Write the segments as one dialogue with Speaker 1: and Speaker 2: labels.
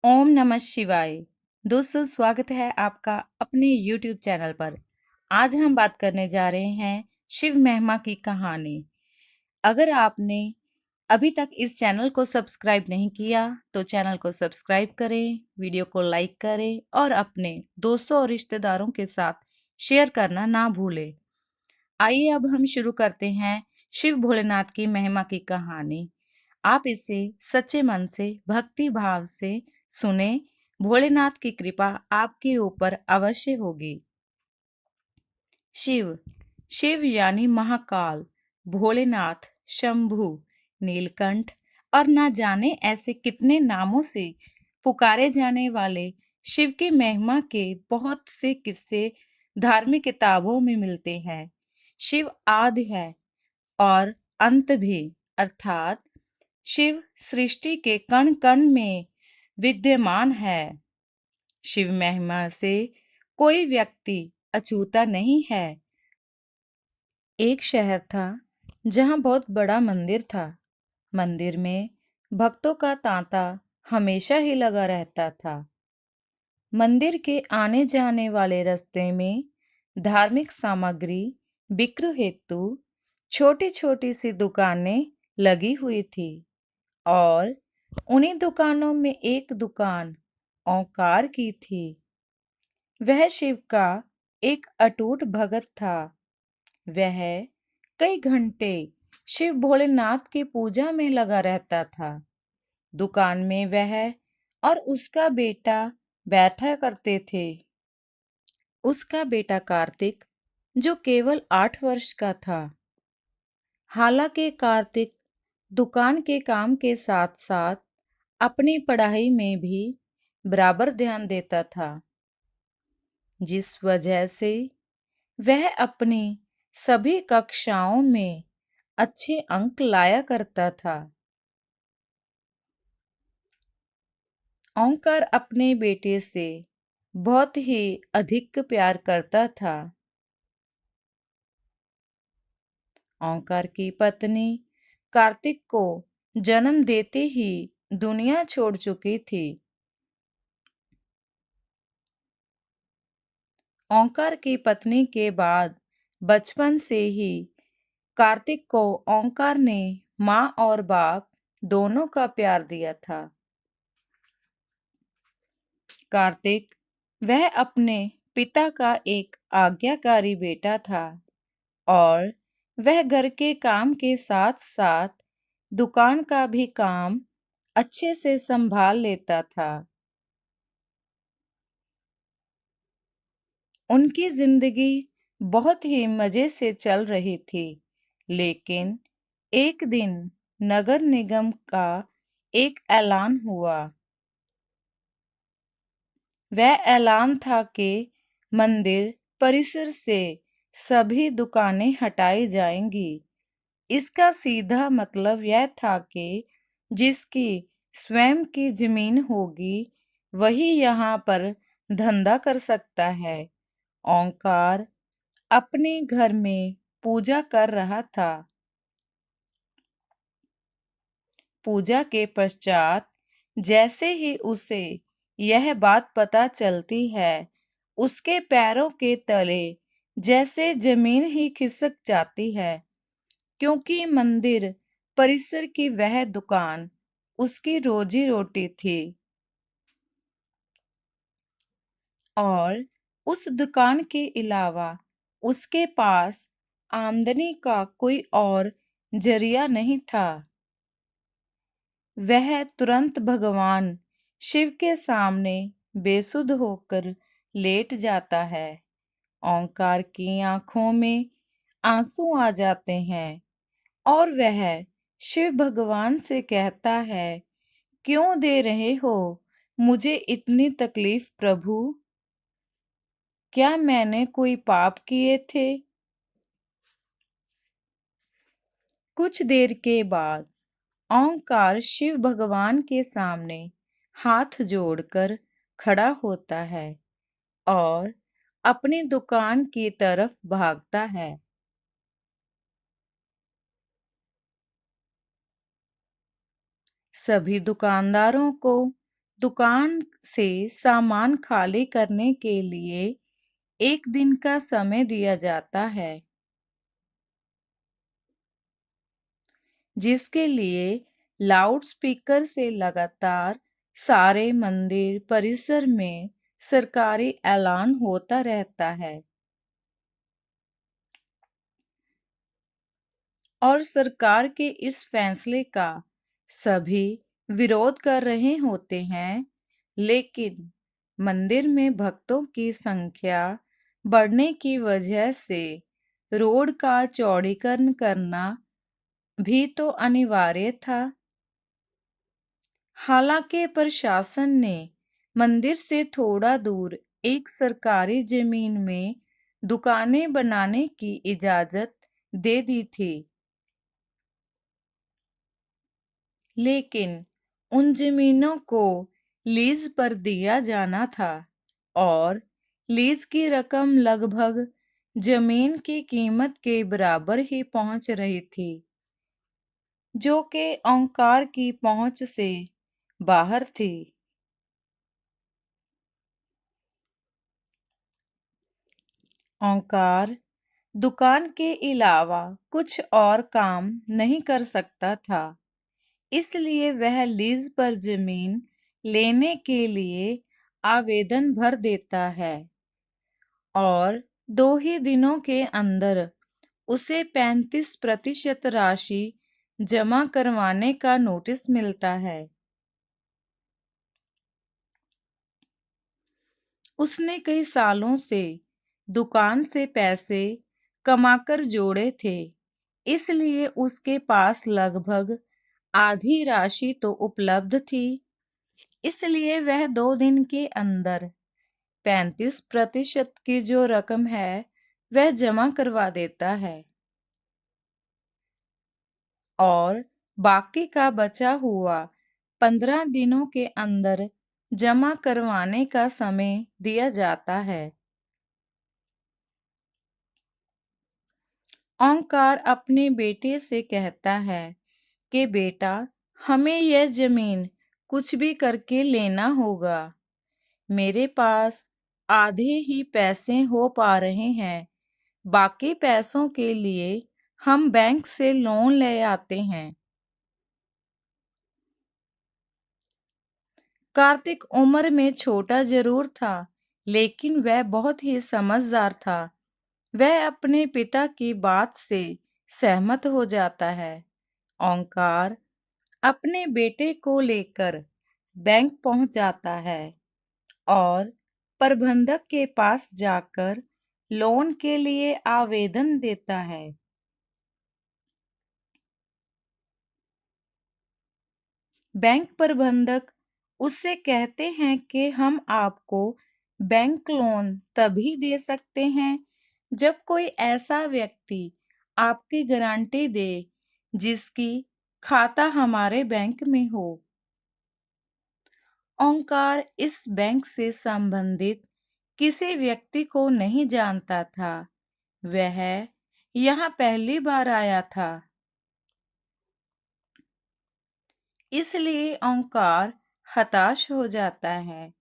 Speaker 1: ओम नमः शिवाय। दोस्तों स्वागत है आपका अपने YouTube चैनल पर। आज हम बात करने जा रहे हैं शिव महिमा की कहानी। अगर आपने अभी तक इस चैनल को सब्सक्राइब नहीं किया तो चैनल को सब्सक्राइब करें, वीडियो को लाइक करें और अपने दोस्तों और रिश्तेदारों के साथ शेयर करना ना भूलें। आइए अब हम शुरू करते हैं शिव भोलेनाथ की महिमा की कहानी। आप इसे सच्चे मन से भक्ति भाव से सुने। भोलेनाथ की कृपा आपके ऊपर अवश्य होगी। शिव शिव यानी महाकाल, भोलेनाथ, शंभु, नीलकंठ और ना जाने ऐसे कितने नामों से पुकारे जाने वाले शिव की महिमा के बहुत से किस्से धार्मिक किताबों में मिलते हैं। शिव आदि है और अंत भी, अर्थात शिव सृष्टि के कण कण में विद्यमान है। शिव महिमा से कोई व्यक्ति अछूता नहीं है। एक शहर था जहाँ बहुत बड़ा मंदिर था। मंदिर में भक्तों का तांता हमेशा ही लगा रहता था। मंदिर के आने जाने वाले रास्ते में धार्मिक सामग्री बिक्री हेतु छोटी छोटी सी दुकानें लगी हुई थी और उन्हीं दुकानों में एक दुकान ओंकार की थी। वह शिव का एक अटूट भगत था। वह कई घंटे शिव भोलेनाथ की पूजा में लगा रहता था। दुकान में वह और उसका बेटा बैठा करते थे। उसका बेटा कार्तिक, जो केवल 8 वर्ष का था। हालांकि कार्तिक दुकान के काम के साथ साथ अपनी पढ़ाई में भी बराबर ध्यान देता था, जिस वजह से वह अपनी सभी कक्षाओं में अच्छे अंक लाया करता था। ओंकार अपने बेटे से बहुत ही अधिक प्यार करता था। ओंकार की पत्नी कार्तिक को जन्म देते ही दुनिया छोड़ चुकी थी। ओंकार की पत्नी के बाद बचपन से ही कार्तिक को ओंकार ने माँ और बाप दोनों का प्यार दिया था। कार्तिक वह अपने पिता का एक आज्ञाकारी बेटा था और वह घर के काम के साथ साथ दुकान का भी काम अच्छे से संभाल लेता था। उनकी जिंदगी बहुत ही मजे से चल रही थी, लेकिन एक दिन नगर निगम का एक ऐलान हुआ। वह ऐलान था कि मंदिर परिसर से सभी दुकानें हटाई जाएंगी। इसका सीधा मतलब यह था कि जिसकी स्वयं की जमीन होगी वही यहाँ पर धंधा कर सकता है। ओंकार अपने घर में पूजा कर रहा था। पूजा के पश्चात जैसे ही उसे यह बात पता चलती है, उसके पैरों के तले जैसे जमीन ही खिसक जाती है, क्योंकि मंदिर परिसर की वह दुकान उसकी रोजी रोटी थी और उस दुकान के अलावा उसके पास आमदनी का कोई और जरिया नहीं था। वह तुरंत भगवान शिव के सामने बेसुध होकर लेट जाता है। ओंकार की आंखों में आंसू आ जाते हैं और वह शिव भगवान से कहता है, क्यों दे रहे हो मुझे इतनी तकलीफ प्रभु? क्या मैंने कोई पाप किए थे? कुछ देर के बाद ओंकार शिव भगवान के सामने हाथ जोड़कर खड़ा होता है और अपनी दुकान की तरफ भागता है। सभी दुकानदारों को दुकान से सामान खाली करने के लिए 1 दिन का समय दिया जाता है, जिसके लिए लाउडस्पीकर से लगातार सारे मंदिर परिसर में सरकारी ऐलान होता रहता है और सरकार के इस फैसले का सभी विरोध कर रहे होते हैं, लेकिन मंदिर में भक्तों की संख्या बढ़ने की वजह से रोड का चौड़ीकरण करना भी तो अनिवार्य था। हालांकि प्रशासन ने मंदिर से थोड़ा दूर एक सरकारी जमीन में दुकानें बनाने की इजाजत दे दी थी, लेकिन उन जमीनों को लीज पर दिया जाना था और लीज की रकम लगभग जमीन की कीमत के बराबर ही पहुंच रही थी, जो कि ओंकार की पहुंच से बाहर थी। ओंकार दुकान के अलावा कुछ और काम नहीं कर सकता था, इसलिए वह लीज पर जमीन लेने के लिए आवेदन भर देता है और 2 ही दिनों के अंदर उसे 35% राशि जमा करवाने का नोटिस मिलता है। उसने कई सालों से दुकान से पैसे कमाकर जोड़े थे, इसलिए उसके पास लगभग आधी राशि तो उपलब्ध थी। इसलिए वह 2 दिन के अंदर 35% की जो रकम है वह जमा करवा देता है और बाकी का बचा हुआ 15 दिनों के अंदर जमा करवाने का समय दिया जाता है। ओंकार अपने बेटे से कहता है कि बेटा, हमें यह जमीन कुछ भी करके लेना होगा। मेरे पास आधे ही पैसे हो पा रहे हैं, बाकी पैसों के लिए हम बैंक से लोन ले आते हैं। कार्तिक उम्र में छोटा जरूर था, लेकिन वह बहुत ही समझदार था। वह अपने पिता की बात से सहमत हो जाता है। ओंकार अपने बेटे को लेकर बैंक पहुंच जाता है और प्रबंधक के पास जाकर लोन के लिए आवेदन देता है। बैंक प्रबंधक उससे कहते हैं कि हम आपको बैंक लोन तभी दे सकते हैं जब कोई ऐसा व्यक्ति आपकी गारंटी दे जिसकी खाता हमारे बैंक में हो। ओंकार इस बैंक से संबंधित किसी व्यक्ति को नहीं जानता था। वह यहाँ पहली बार आया था, इसलिए ओंकार हताश हो जाता है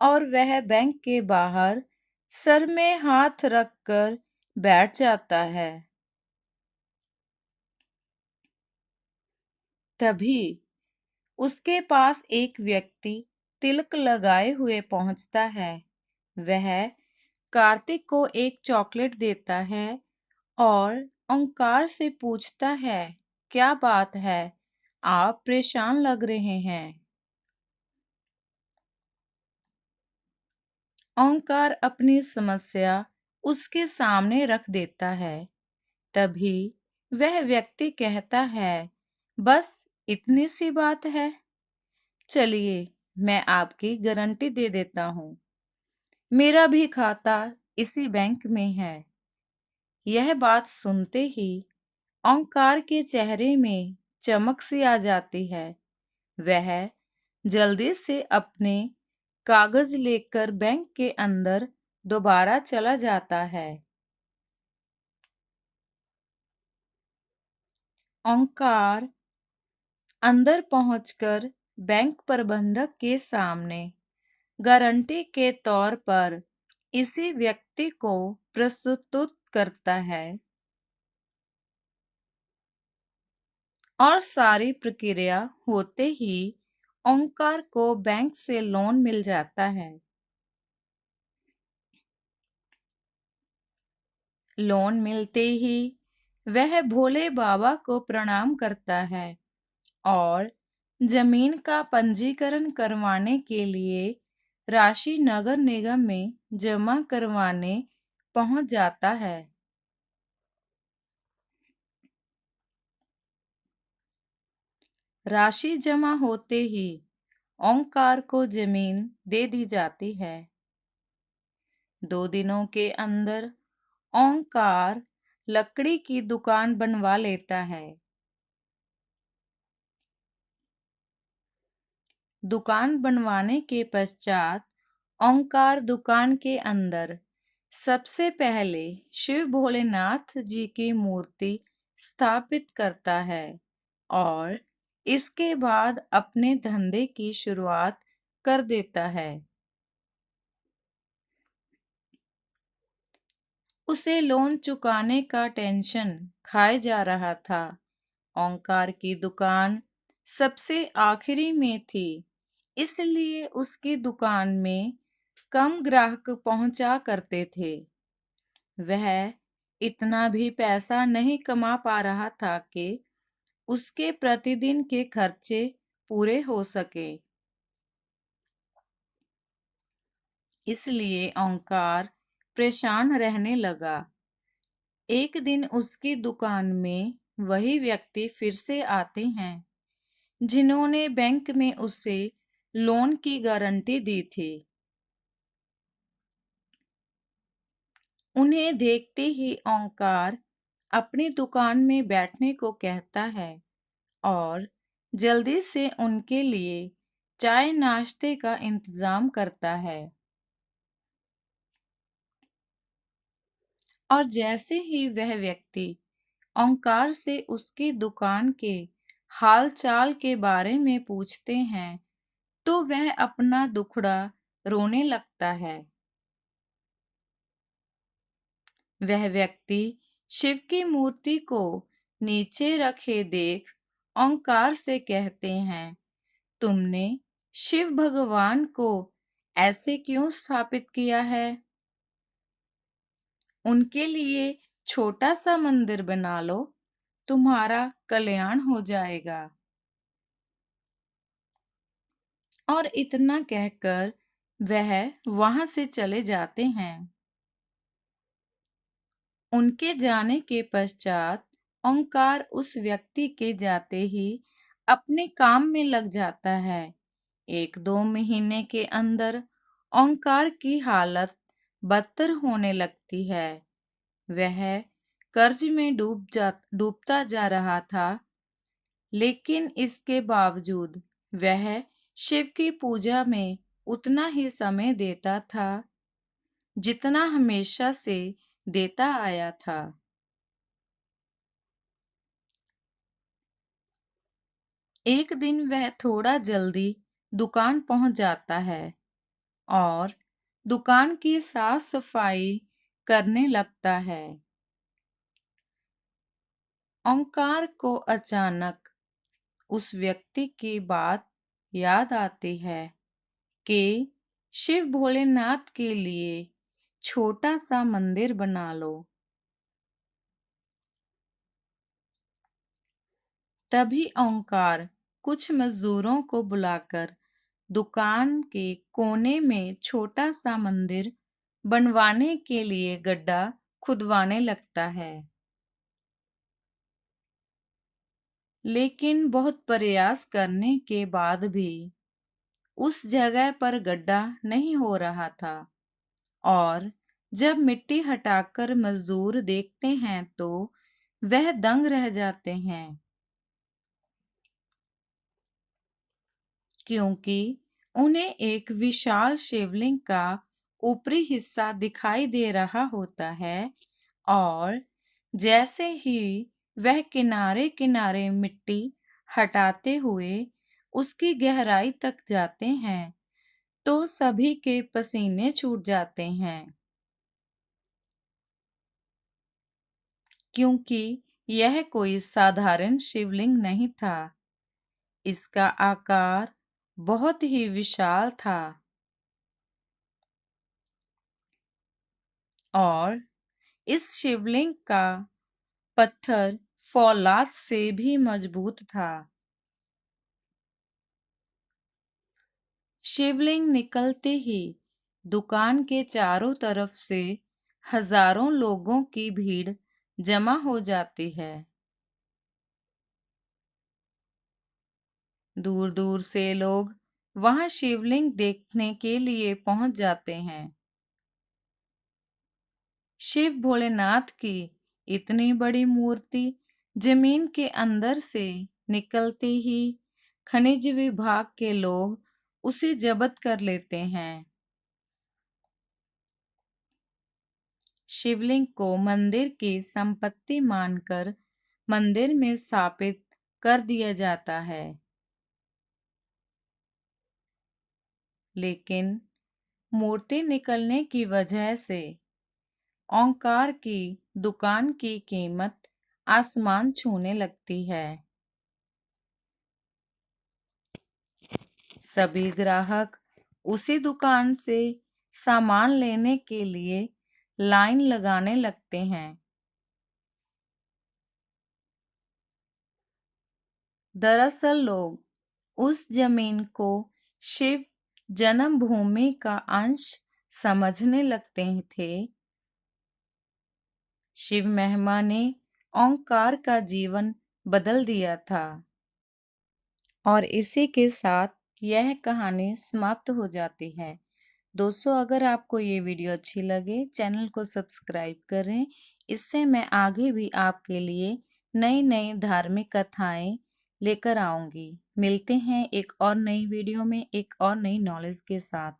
Speaker 1: और वह बैंक के बाहर सर में हाथ रखकर बैठ जाता है। तभी उसके पास एक व्यक्ति तिलक लगाए हुए पहुंचता है। वह कार्तिक को एक चॉकलेट देता है और ओंकार से पूछता है, क्या बात है, आप परेशान लग रहे हैं। ओंकार अपनी समस्या उसके सामने रख देता है। तभी वह व्यक्ति कहता है, बस इतनी सी बात है, चलिए मैं आपकी गारंटी दे देता हूँ। मेरा भी खाता इसी बैंक में है। यह बात सुनते ही ओंकार के चेहरे में चमक सी आ जाती है। वह जल्दी से अपने कागज लेकर बैंक के अंदर दोबारा चला जाता है। ओंकार अंदर पहुंचकर बैंक प्रबंधक के सामने गारंटी के तौर पर इसी व्यक्ति को प्रस्तुत करता है और सारी प्रक्रिया होते ही ओंकार को बैंक से लोन मिल जाता है। लोन मिलते ही वह भोले बाबा को प्रणाम करता है और जमीन का पंजीकरण करवाने के लिए राशि नगर निगम में जमा करवाने पहुंच जाता है। राशि जमा होते ही ओंकार को जमीन दे दी जाती है। 2 दिनों के अंदर ओंकार लकड़ी की दुकान बनवा लेता है। दुकान बनवाने के पश्चात ओंकार दुकान के अंदर सबसे पहले शिव भोलेनाथ जी की मूर्ति स्थापित करता है और इसके बाद अपने धंधे की शुरुआत कर देता है। उसे लोन चुकाने का टेंशन खाए जा रहा था। ओंकार की दुकान सबसे आखिरी में थी, इसलिए उसकी दुकान में कम ग्राहक पहुंचा करते थे। वह इतना भी पैसा नहीं कमा पा रहा था कि उसके प्रतिदिन के खर्चे पूरे हो सके। इसलिए ओंकार परेशान रहने लगा। एक दिन उसकी दुकान में वही व्यक्ति फिर से आते हैं जिन्होंने बैंक में उसे लोन की गारंटी दी थी। उन्हें देखते ही ओंकार अपनी दुकान में बैठने को कहता है और जल्दी से उनके लिए चाय नाश्ते का इंतजाम करता है। और जैसे ही वह व्यक्ति ओंकार से उसकी दुकान के हाल चाल के बारे में पूछते हैं तो वह अपना दुखड़ा रोने लगता है। वह व्यक्ति शिव की मूर्ति को नीचे रखे देख ओंकार से कहते हैं, तुमने शिव भगवान को ऐसे क्यों स्थापित किया है? उनके लिए छोटा सा मंदिर बना लो, तुम्हारा कल्याण हो जाएगा। और इतना कहकर वह वहां से चले जाते हैं। उनके जाने के पश्चात ओंकार उस व्यक्ति के जाते ही अपने काम में लग जाता है। 1-2 महीने के अंदर ओंकार की हालत बदतर होने लगती है। वह कर्ज में डूबता जा रहा था, लेकिन इसके बावजूद वह शिव की पूजा में उतना ही समय देता था जितना हमेशा से देता आया था। एक दिन वह थोड़ा जल्दी दुकान पहुंच जाता है और दुकान की साफ सफाई करने लगता है। ओंकार को अचानक उस व्यक्ति की बात याद आती है कि शिव भोलेनाथ के लिए छोटा सा मंदिर बना लो। तभी ओंकार कुछ मजदूरों को बुलाकर दुकान के कोने में छोटा सा मंदिर बनवाने के लिए गड्ढा खुदवाने लगता है। लेकिन बहुत प्रयास करने के बाद भी उस जगह पर गड्ढा नहीं हो रहा था और जब मिट्टी हटाकर मजदूर देखते हैं तो वह दंग रह जाते हैं, क्योंकि उन्हें एक विशाल शिवलिंग का ऊपरी हिस्सा दिखाई दे रहा होता है और जैसे ही वह किनारे किनारे मिट्टी हटाते हुए उसकी गहराई तक जाते हैं तो सभी के पसीने छूट जाते हैं, क्योंकि यह कोई साधारण शिवलिंग नहीं था। इसका आकार बहुत ही विशाल था और इस शिवलिंग का पत्थर फौलाद से भी मजबूत था। शिवलिंग निकलते ही दुकान के चारों तरफ से हजारों लोगों की भीड़ जमा हो जाती है। दूर दूर से लोग वहां शिवलिंग देखने के लिए पहुंच जाते हैं। शिव भोलेनाथ की इतनी बड़ी मूर्ति जमीन के अंदर से निकलते ही खनिज विभाग के लोग उसे जब्त कर लेते हैं। शिवलिंग को मंदिर की संपत्ति मानकर मंदिर में स्थापित कर दिया जाता है। लेकिन मूर्ति निकलने की वजह से ओंकार की दुकान की कीमत आसमान छूने लगती है। सभी ग्राहक उसी दुकान से सामान लेने के लिए लाइन लगाने लगते हैं। दरअसल लोग उस जमीन को शिव जन्मभूमि का अंश समझने लगते थे। शिव महिमा ने ओंकार का जीवन बदल दिया था। और इसी के साथ यह कहानी समाप्त हो जाती है। दोस्तों, अगर आपको ये वीडियो अच्छी लगे, चैनल को सब्सक्राइब करें। इससे मैं आगे भी आपके लिए नई नई धार्मिक कथाएं लेकर आऊंगी। मिलते हैं एक और नई वीडियो में एक और नई नॉलेज के साथ।